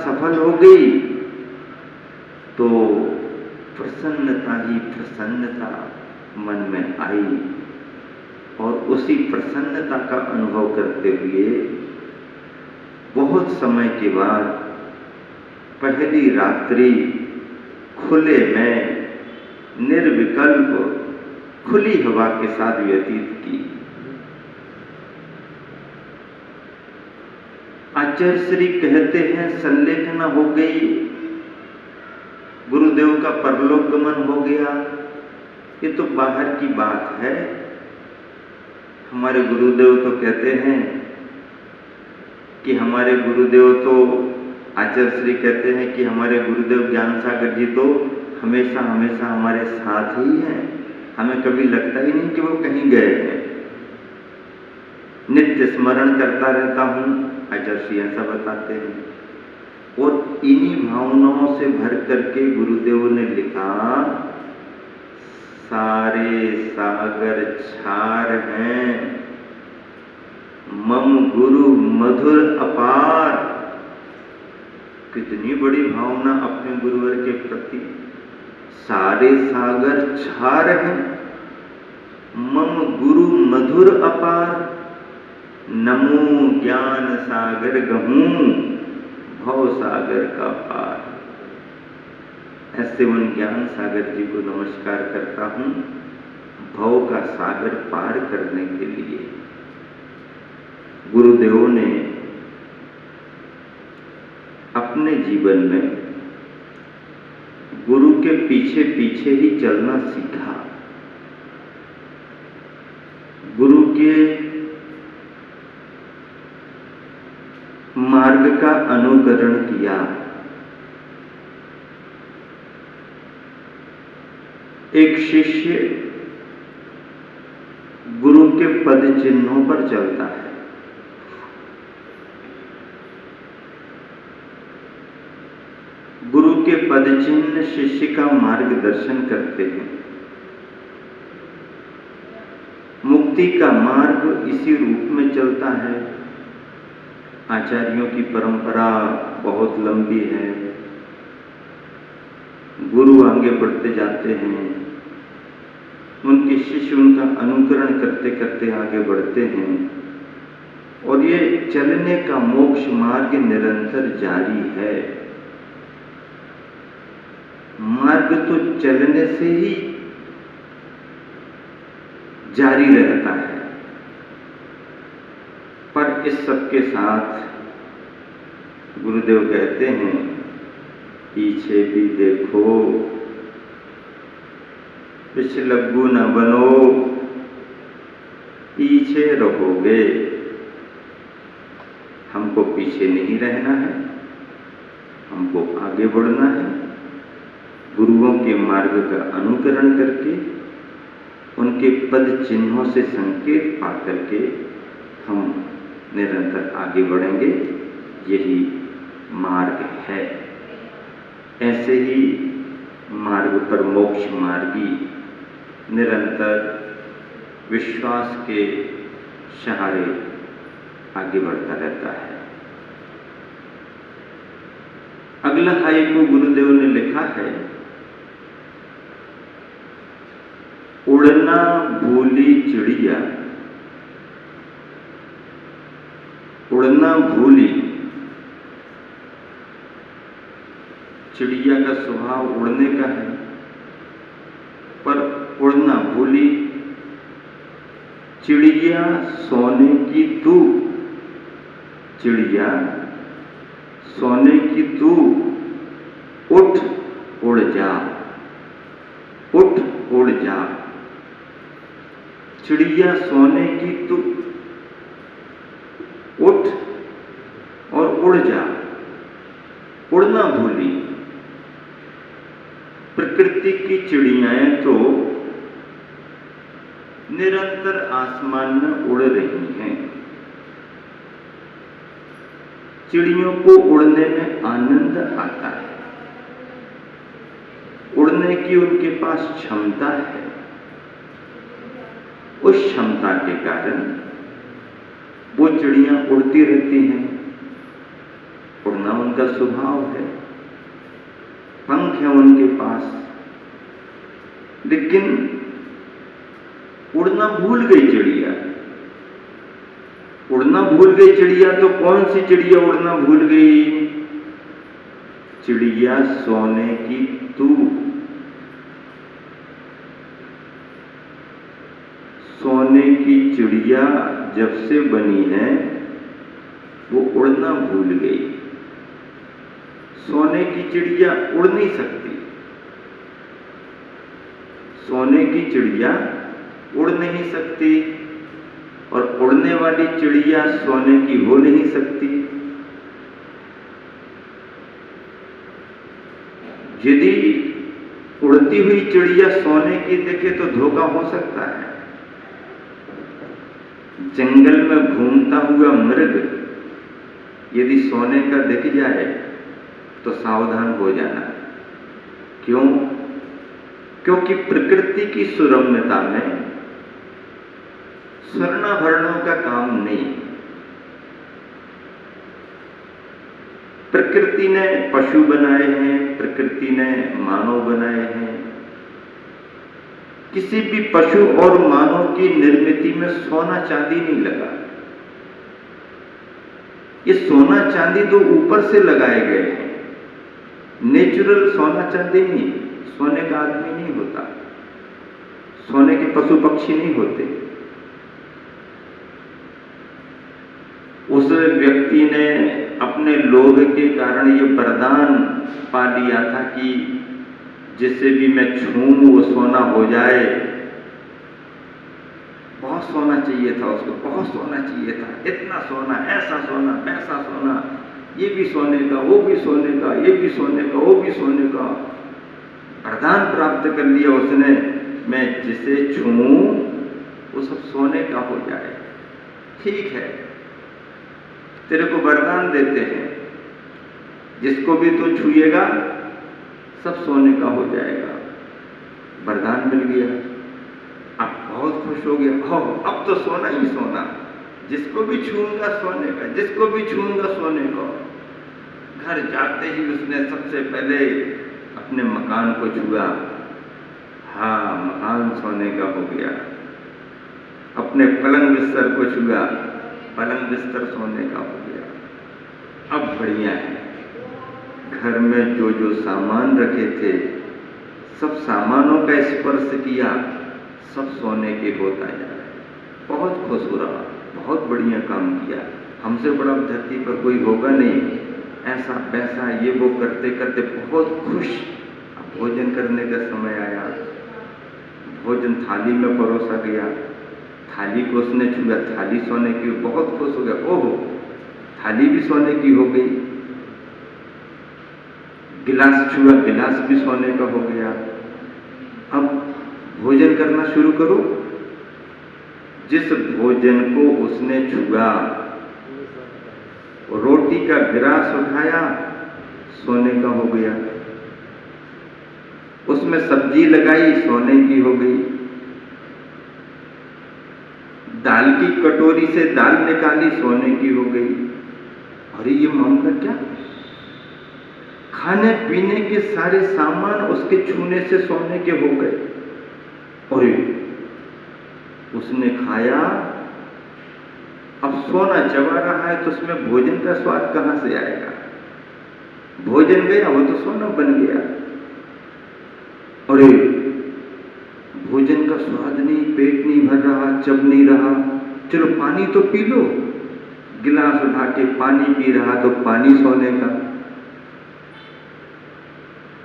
सफल हो गई तो प्रसन्नता ही प्रसन्नता मन में आई और उसी प्रसन्नता का अनुभव करते हुए बहुत समय के बाद पहली रात्रि खुले में निर्विकल्प खुली हवा के साथ व्यतीत की। आचार्य श्री कहते हैं संलेखना हो गई, गुरुदेव का परलोक गमन हो गया, ये तो बाहर की बात है। हमारे गुरुदेव तो कहते हैं कि हमारे गुरुदेव तो आचार्य श्री कहते हैं कि हमारे गुरुदेव ज्ञान सागर जी तो हमेशा हमेशा हमारे साथ ही हैं, हमें कभी लगता ही नहीं कि वो कहीं गए हैं। नित्य स्मरण करता रहता हूँ, आचार्य श्री ऐसा बताते हैं। और इन्हीं भावनाओं से भर करके गुरुदेव ने लिखा, सारे सागर छार हैं, मम गुरु मधुर अपार। कितनी बड़ी भावना अपने गुरुवर के प्रति। सारे सागर छार हैं, मम गुरु मधुर अपार। नमो ज्ञान सागर गहूं, भव सागर का पार। ऐसे उन ज्ञान सागर जी को नमस्कार करता हूं, भव का सागर पार करने के लिए। गुरुदेव ने अपने जीवन में गुरु के पीछे पीछे ही चलना सीखा। गुरु के मार्ग का अनुकरण किया। एक शिष्य गुरु के पद चिन्हों पर चलता है। गुरु के पद चिन्ह शिष्य का मार्गदर्शन करते हैं। मुक्ति का मार्ग इसी रूप में चलता है। आचार्यों की परंपरा बहुत लंबी है, गुरु आगे बढ़ते जाते हैं, उनके शिष्य उनका अनुकरण करते करते आगे बढ़ते हैं और ये चलने का मोक्ष मार्ग निरंतर जारी है। मार्ग तो चलने से ही जारी रहता है, पर इस सबके साथ गुरुदेव कहते हैं, पीछे भी देखो, पिछलग्गू न बनो, पीछे रहोगे। हमको पीछे नहीं रहना है, हमको आगे बढ़ना है। गुरुओं के मार्ग का अनुकरण करके, उनके पद चिन्हों से संकेत पा करके हम निरंतर आगे बढ़ेंगे। यही मार्ग है। ऐसे ही मार्ग पर मोक्ष मार्गी निरंतर विश्वास के सहारे आगे बढ़ता रहता है। अगला हाइकु गुरुदेव ने लिखा है, उड़ना भूली चिड़िया, उड़ना भूली। चिड़िया का स्वभाव उड़ने का है, पर उड़ना भूली। चिड़िया सोने की तू, चिड़िया सोने की तू, उठ उड़ जा, उठ उड़ जा। चिड़िया सोने की तू, उठ और उड़ जा। उड़ना भूली। प्रकृति की चिड़ियाएं तो निरंतर आसमान में उड़ रही हैं। चिड़ियों को उड़ने में आनंद आता है, उड़ने की उनके पास क्षमता है। उस क्षमता के कारण वो चिड़ियां उड़ती रहती हैं। उड़ना उनका का स्वभाव है, पंख है उनके पास, लेकिन उड़ना भूल गई चिड़िया। उड़ना भूल गई चिड़िया, तो कौन सी चिड़िया उड़ना भूल गई? चिड़िया सोने की तूप। सोने की चिड़िया जब से बनी है वो उड़ना भूल गई। सोने की चिड़िया उड़ नहीं सकती, सोने की चिड़िया उड़ नहीं सकती, और उड़ने वाली चिड़िया सोने की हो नहीं सकती। यदि उड़ती हुई चिड़िया सोने की दिखे तो धोखा हो सकता है। जंगल में घूमता हुआ मृग यदि सोने का दिख जाए तो सावधान हो जाना। क्यों? क्योंकि प्रकृति की सुरम्यता में स्वर्णाभरणों का काम नहीं। प्रकृति ने पशु बनाए हैं, प्रकृति ने मानव बनाए हैं। किसी भी पशु और मानव की निर्मिति में सोना चांदी नहीं लगा। ये सोना चांदी तो ऊपर से लगाए गए हैं, नेचुरल सोना चांदी नहीं। सोने का आदमी नहीं होता, सोने के पशु पक्षी नहीं होते। उस व्यक्ति ने अपने लोभ के कारण ये वरदान पा लिया था कि जिसे भी मैं छूऊं वो सोना हो जाए। बहुत सोना चाहिए था उसको, बहुत सोना चाहिए था, इतना सोना, ऐसा सोना, वैसा सोना, ये भी सोने का, वो भी सोने का, ये भी सोने का, वो भी सोने का। वरदान प्राप्त कर लिया उसने, मैं जिसे छूऊं वो सब सोने का हो जाए। ठीक है, तेरे को वरदान देते हैं, जिसको भी तू छुएगा सब सोने का हो जाएगा। वरदान मिल गया, अब बहुत खुश हो गया। हो, अब तो सोना ही सोना, जिसको भी छूऊंगा सोने का, जिसको भी छूऊंगा सोने का। घर जाते ही उसने सबसे पहले अपने मकान को छुआ। हाँ, मकान सोने का हो गया। अपने पलंग बिस्तर को छुआ, पलंग बिस्तर सोने का हो गया। अब बढ़िया है, घर में जो जो सामान रखे थे सब सामानों का स्पर्श किया, सब सोने के होता जा रहा है। बहुत खुश हो रहा, बहुत बढ़िया काम किया, हमसे बड़ा धरती पर कोई होगा नहीं। ऐसा वैसा ये वो करते करते बहुत खुश। अब भोजन करने का समय आया, भोजन थाली में परोसा गया। थाली को उसने छुआ, थाली सोने की, बहुत खुश हो गया। ओहो, थाली भी सोने की हो गई। गिलास छुआ, गिलास भी सोने का हो गया। अब भोजन करना शुरू करो। जिस भोजन को उसने छुआ, रोटी का गिलास उठाया, सोने का हो गया। उसमें सब्जी लगाई, सोने की हो गई। दाल की कटोरी से दाल निकाली, सोने की हो गई। अरे ये मामला क्या? खाने पीने के सारे सामान उसके छूने से सोने के हो गए। और उसने खाया, अब सोना चबा रहा है तो उसमें भोजन का स्वाद कहां से आएगा? भोजन गया, वो तो सोना बन गया। और भोजन का स्वाद नहीं, पेट नहीं भर रहा, चब नहीं रहा। चलो पानी तो पी लो। गिलास उठा के पानी पी रहा तो पानी सोने का।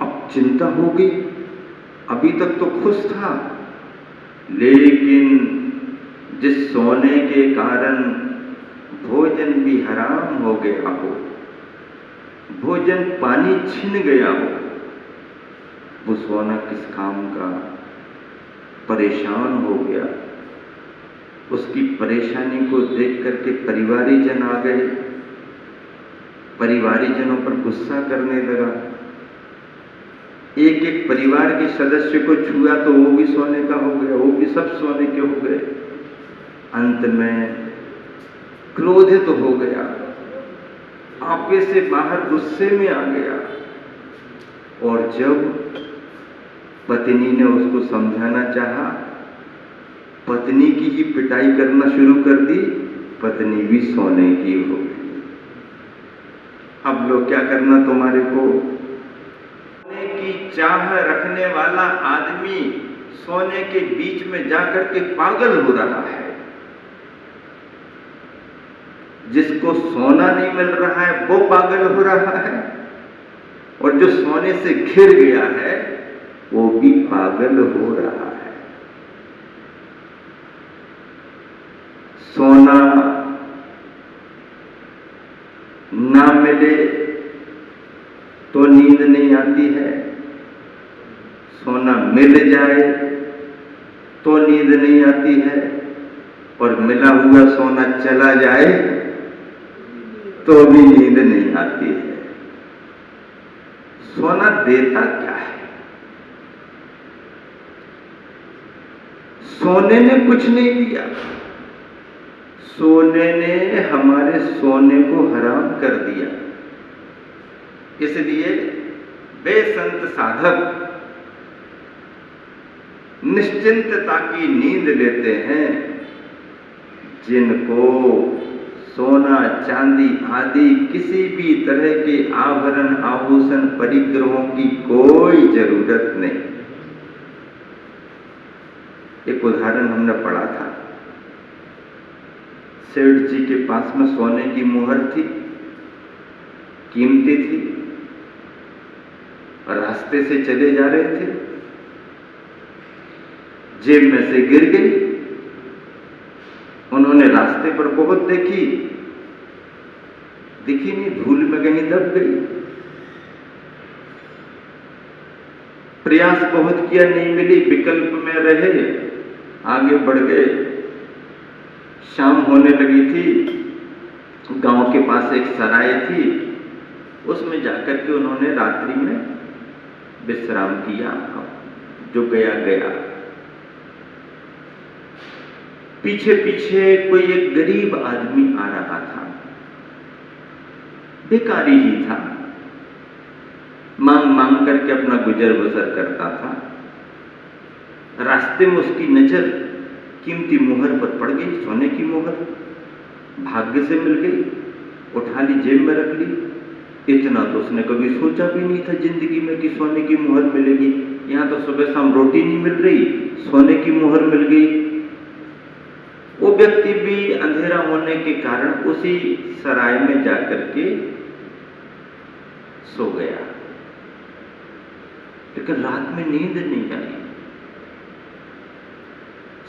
अब चिंता हो गई, अभी तक तो खुश था, लेकिन जिस सोने के कारण भोजन भी हराम हो गया हो, भोजन पानी छिन गया हो, वो सोना किस काम का? परेशान हो गया। उसकी परेशानी को देख करके परिवारीजन आ गए। परिवारीजनों पर गुस्सा करने लगा। एक एक परिवार के सदस्य को छुआ तो वो भी सोने का हो गया, वो भी सब सोने के हो गए। अंत में क्रोधित हो गया। आपे से बाहर गुस्से में आ गया और जब पत्नी ने उसको समझाना चाहा, पत्नी की ही पिटाई करना शुरू कर दी, पत्नी भी सोने की हो गई। अब लो क्या करना तुम्हारे को। सोने की चाह रखने वाला आदमी सोने के बीच में जाकर के पागल हो रहा है। जिसको सोना नहीं मिल रहा है वो पागल हो रहा है, और जो सोने से घिर गया है वो भी पागल हो रहा है। सोना ना मिले तो नींद नहीं आती है, सोना मिल जाए तो नींद नहीं आती है, और मिला हुआ सोना चला जाए तो भी नींद नहीं आती है। सोना देता क्या है? सोने ने कुछ नहीं दिया। सोने ने हमारे सोने को हराम कर दिया। इसलिए वे संत साधक निश्चिंतता की नींद लेते हैं जिनको सोना चांदी आदि किसी भी तरह के आभरण आभूषण परिग्रहों की कोई जरूरत नहीं। एक उदाहरण हमने पढ़ा था, सेठ जी के पास में सोने की मुहर थी, कीमती थी, और रास्ते से चले जा रहे थे, जेब में से गिर गई। उन्होंने रास्ते पर बहुत देखी, दिखी नहीं, धूल में कहीं दब गई। प्रयास बहुत किया, नहीं मिली, विकल्प में रहे, आगे बढ़ गए। शाम होने लगी थी, गांव के पास एक सराय थी, उसमें जाकर के उन्होंने रात्रि में विश्राम किया। जो गया गया। पीछे पीछे कोई एक गरीब आदमी आ रहा था, भिखारी ही था, मांग मांग करके अपना गुजर बसर करता था। रास्ते में उसकी नजर कीमती मुहर पर पड़ गई, सोने की मुहर। भाग्य से मिल गई, उठा ली, जेब में रख ली। इतना तो उसने कभी सोचा भी नहीं था जिंदगी में कि सोने की मुहर मिलेगी। यहां तो सुबह शाम रोटी नहीं मिल रही, सोने की मुहर मिल गई। वो व्यक्ति भी अंधेरा होने के कारण उसी सराय में जाकर के सो गया, लेकिन रात में नींद नहीं आई।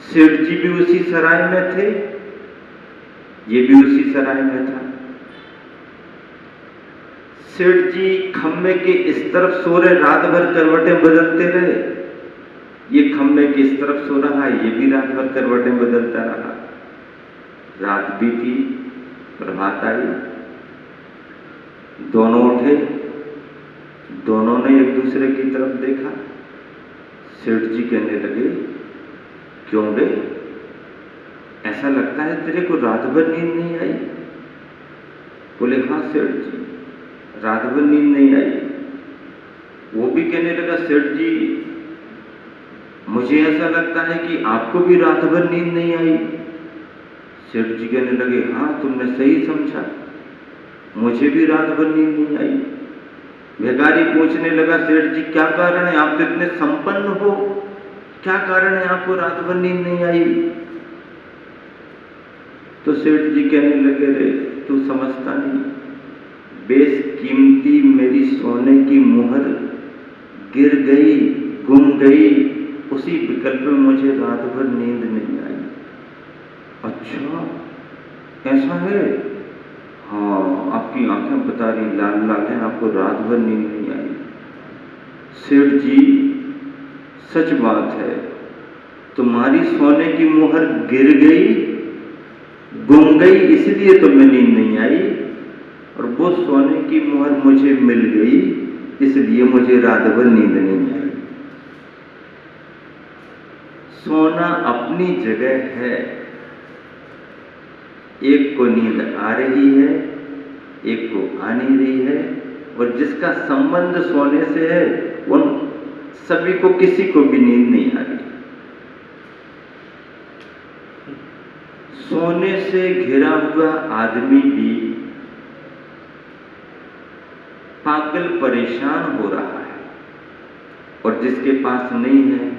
सेठ जी भी उसी सराय में थे, ये भी उसी सराय में था। सेठ जी खम्बे के इस तरफ सो रहे, रात भर करवटें बदलते रहे। ये खम्बे के इस तरफ सो रहा है, ये भी रात भर करवटें बदलता रहा। रात बीती, प्रभात आई, दोनों उठे, दोनों ने एक दूसरे की तरफ देखा। सेठ जी कहने लगे, क्यों बे, ऐसा लगता है तेरे को रात भर नींद नहीं आई? बोले, हाँ सेठ जी, रात भर नींद नहीं आई। वो भी कहने लगा, सेठ जी मुझे ऐसा लगता है कि आपको भी रात भर नींद नहीं आई। सेठ जी कहने लगे, हाँ तुमने सही समझा, मुझे भी रात भर नींद नहीं आई। भिखारी पूछने लगा, सेठ जी क्या कारण है, आप तो इतने संपन्न हो, क्या कारण है आपको रात भर नींद नहीं आई? तो सेठ जी कहने लगे, रे तू समझता नहीं, बेशकीमती मेरी सोने की मुहर गिर गई, गुम गई, उसी विकल्प में मुझे रात भर नींद नहीं आई। अच्छा ऐसा है? हाँ, आपकी आंखें बता रही लाल लाल हैं, आपको रात भर नींद नहीं आई। सेठ जी सच बात है, तुम्हारी सोने की मुहर गिर गई, गुम गई, इसलिए तुम्हें नींद नहीं आई, और वो सोने की मुहर मुझे मिल गई, इसलिए मुझे रात भर नींद नहीं आई। सोना अपनी जगह है, एक को नींद आ रही है, एक को आ नहीं रही है, और जिसका संबंध सोने से है उन सभी को, किसी को भी नींद नहीं आ रही। सोने से घिरा हुआ आदमी भी पागल परेशान हो रहा है, और जिसके पास नहीं है,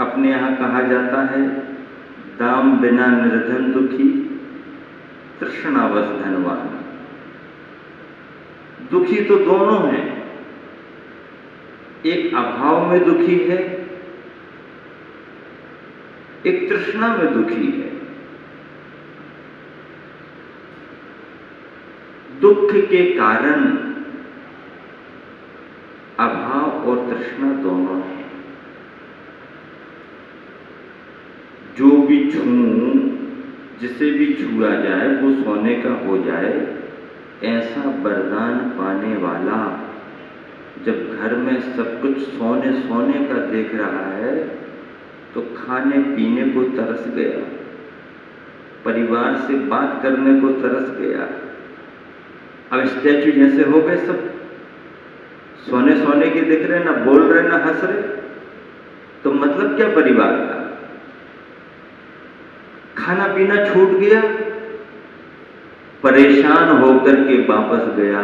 अपने यहां कहा जाता है दाम बिना निर्धन दुखी, तृष्णावश धनवान। दुखी तो दोनों हैं, एक अभाव में दुखी है, एक तृष्णा में दुखी है। दुख के कारण अभाव और तृष्णा दोनों हैं। जो भी छूऊं, जिसे भी छुआ जाए वो सोने का हो जाए, ऐसा वरदान पाने वाला जब घर में सब कुछ सोने सोने का देख रहा है तो खाने पीने को तरस गया, परिवार से बात करने को तरस गया। अब स्टैचू जैसे हो गए सब, सोने सोने के दिख रहे, ना बोल रहे ना हंस रहे, तो मतलब क्या परिवार का? खाना पीना छूट गया, परेशान होकर के वापस गया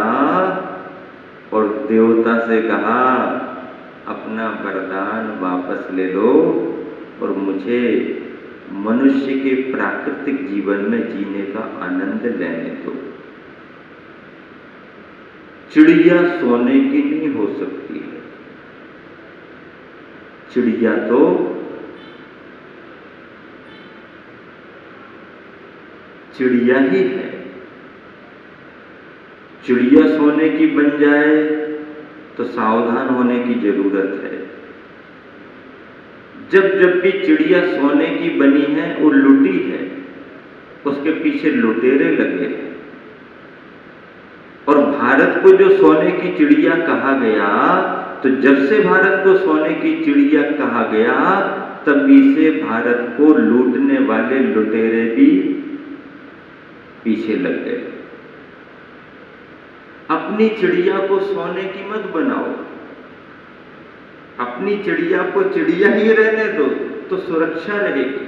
और देवता से कहा अपना वरदान वापस ले लो और मुझे मनुष्य के प्राकृतिक जीवन में जीने का आनंद लेने दो। चिड़िया सोने की नहीं हो सकती है, चिड़िया तो चिड़िया ही है। चिड़िया सोने की बन जाए तो सावधान होने की जरूरत है। जब जब भी चिड़िया सोने की बनी है वो लुटी है, उसके पीछे लुटेरे लगे हैं। और भारत को जो सोने की चिड़िया कहा गया, तो जब से भारत को सोने की चिड़िया कहा गया तभी से भारत को लूटने वाले लुटेरे भी पीछे लग गए। अपनी चिड़िया को सोने की मत बनाओ, अपनी चिड़िया को चिड़िया ही रहने दो तो सुरक्षा रहेगी।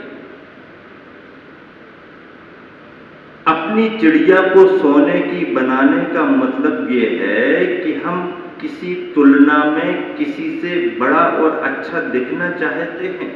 अपनी चिड़िया को सोने की बनाने का मतलब ये है कि हम किसी तुलना में किसी से बड़ा और अच्छा दिखना चाहते हैं,